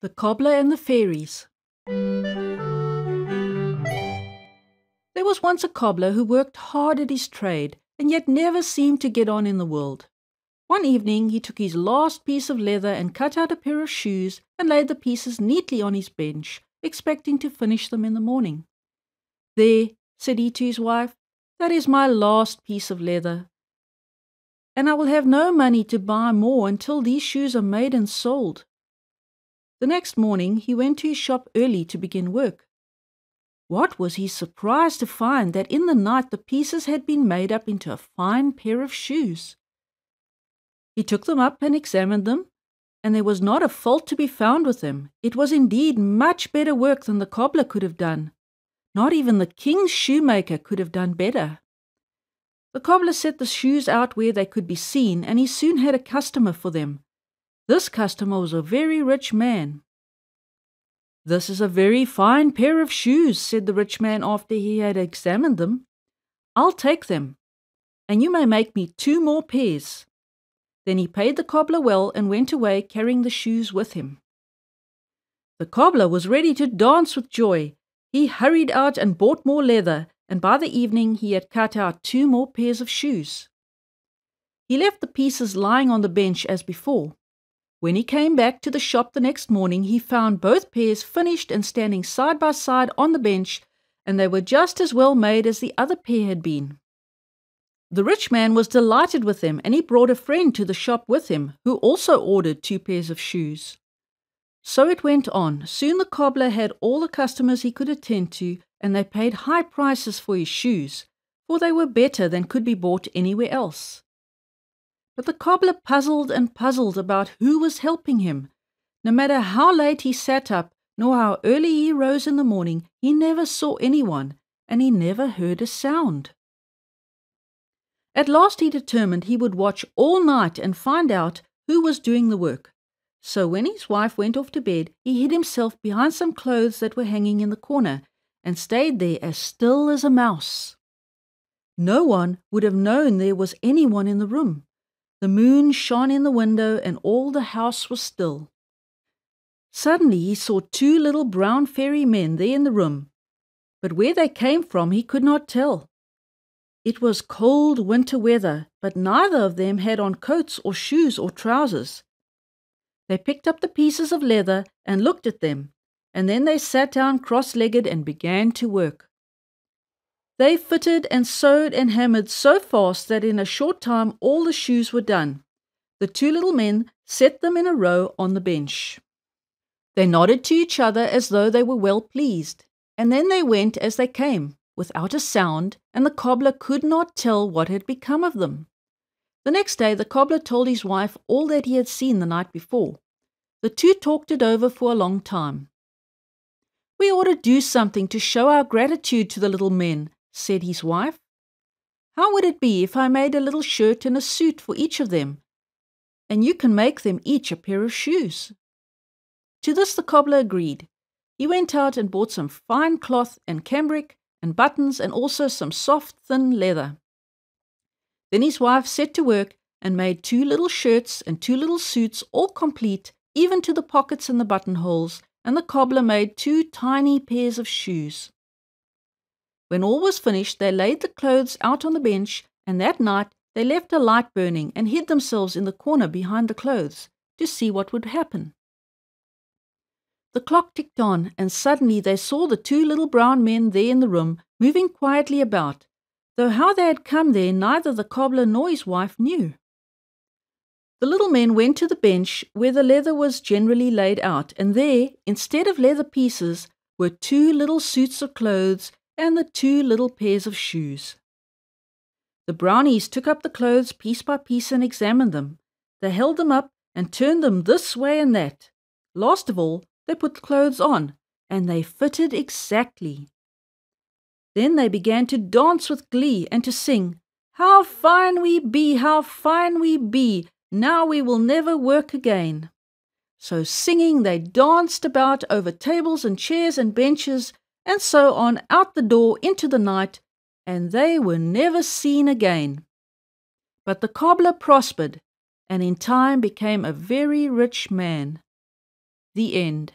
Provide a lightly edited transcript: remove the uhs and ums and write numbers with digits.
The Cobbler and the Fairies. There was once a cobbler who worked hard at his trade, and yet never seemed to get on in the world. One evening he took his last piece of leather and cut out a pair of shoes and laid the pieces neatly on his bench, expecting to finish them in the morning. "There," said he to his wife, "that is my last piece of leather, and I will have no money to buy more until these shoes are made and sold." The next morning he went to his shop early to begin work. What was his surprise to find that in the night the pieces had been made up into a fine pair of shoes. He took them up and examined them, and there was not a fault to be found with them. It was indeed much better work than the cobbler could have done. Not even the king's shoemaker could have done better. The cobbler set the shoes out where they could be seen, and he soon had a customer for them. This customer was a very rich man. "This is a very fine pair of shoes," said the rich man after he had examined them. "I'll take them, and you may make me 2 more pairs." Then he paid the cobbler well and went away carrying the shoes with him. The cobbler was ready to dance with joy. He hurried out and bought more leather, and by the evening he had cut out 2 more pairs of shoes. He left the pieces lying on the bench as before. When he came back to the shop the next morning, he found both pairs finished and standing side by side on the bench, and they were just as well made as the other pair had been. The rich man was delighted with them, and he brought a friend to the shop with him, who also ordered 2 pairs of shoes. So it went on. Soon the cobbler had all the customers he could attend to, and they paid high prices for his shoes, for they were better than could be bought anywhere else. But the cobbler puzzled and puzzled about who was helping him. No matter how late he sat up, nor how early he rose in the morning, he never saw anyone, and he never heard a sound. At last he determined he would watch all night and find out who was doing the work. So when his wife went off to bed, he hid himself behind some clothes that were hanging in the corner, and stayed there as still as a mouse. No one would have known there was anyone in the room. The moon shone in the window, and all the house was still. Suddenly he saw 2 little brown fairy men there in the room, but where they came from he could not tell. It was cold winter weather, but neither of them had on coats or shoes or trousers. They picked up the pieces of leather and looked at them, and then they sat down cross-legged and began to work. They fitted and sewed and hammered so fast that in a short time all the shoes were done. The 2 little men set them in a row on the bench. They nodded to each other as though they were well pleased, and then they went as they came, without a sound, and the cobbler could not tell what had become of them. The next day the cobbler told his wife all that he had seen the night before. The 2 talked it over for a long time. "We ought to do something to show our gratitude to the little men," said his wife. "How would it be if I made a little shirt and a suit for each of them, and you can make them each a pair of shoes?" To this the cobbler agreed. He went out and bought some fine cloth and cambric and buttons, and also some soft, thin leather. Then his wife set to work and made 2 little shirts and 2 little suits, all complete, even to the pockets and the buttonholes, and the cobbler made 2 tiny pairs of shoes. When all was finished, they laid the clothes out on the bench, and that night they left a light burning and hid themselves in the corner behind the clothes to see what would happen. The clock ticked on, and suddenly they saw the 2 little brown men there in the room, moving quietly about, though how they had come there neither the cobbler nor his wife knew. The little men went to the bench where the leather was generally laid out, and there, instead of leather pieces, were 2 little suits of clothes and the 2 little pairs of shoes. The brownies took up the clothes piece by piece and examined them. They held them up and turned them this way and that. Last of all, they put the clothes on, and they fitted exactly. Then they began to dance with glee and to sing, "How fine we be, how fine we be, now we will never work again." So singing, they danced about over tables and chairs and benches, and so on out the door into the night, and they were never seen again. But the cobbler prospered, and in time became a very rich man. The end.